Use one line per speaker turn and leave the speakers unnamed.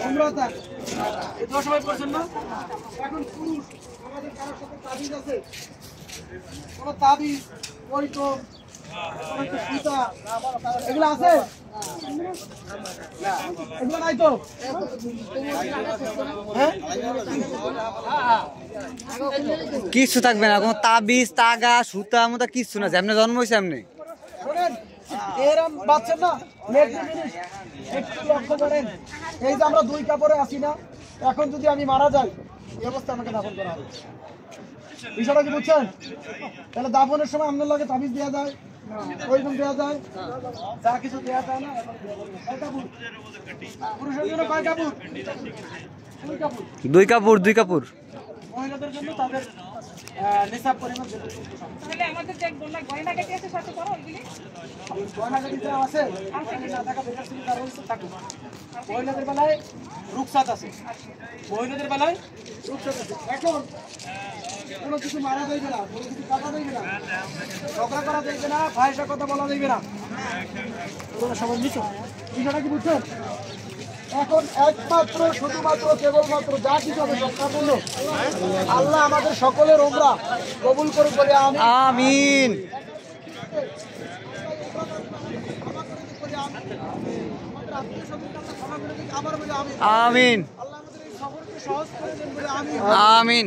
উমরা তাক এটা সবাই পড়ছেন না? এখন পুরুষ আমাদের কারোর সাথে তাবিজ আছে? কোন তাবিজ ওই তো এগুলো আছে? এগুলো নাই তো?
কিছু থাকবে না, কোনো তাবিজ তাগা সুতা মতো কিছু না, যেমনি জন্ম হয়েছে এমনি।
এরম বাচ্চা না, একটু লক্ষ্য করেন, এই যে আমরা দুই কাপড়ে আছি না, এখন যদি আমি মারা যাই এই অবস্থা আমাকে দাফন করা হবে। বিষয়টা কি বুঝছেন? তাহলে দাফনের সময় আপনার লাগে তাবিজ দেওয়া যায়, ওইরকম দেওয়া যায়, যা কিছু দেওয়া যায় না। পুরুষের জন্য কয় কাপড়?
দুই কাপড়। দুই কাপড়।
মহিলাদের জন্য তাদের নিসাব পরিমাণ
তাহলে আমাদের যে গয়নাগাটি আছে সাথে করো ওইগুলি
গয়নাগাটি দেওয়া আছে, না টাকা বেকার ছিল তার হচ্ছে থাকুক। মহিলাদের বেলায় রুকসাত আছে, মহিলাদের বেলায় রুকসাত আছে। এখন কোনো কিছু মারা যাইবে না, কোনো কিছু কাটা যাইবে না, ঝগড়া করা যাইবে না, ভাইসা কথা বলা যাইবে না। সবাই নিচো, বিষয়টা কি বুঝছেন? এখন একমাত্র শুধুমাত্র কেবলমাত্র যা কিছু হবে সম্পূর্ণ আল্লাহ আমাদের সকলের উমরা কবুল করে বলে
আমিন। আমিন।
আল্লাহ আমাদের এই সফরকে সহজ করে দেন বলে আমিন।
আমিন।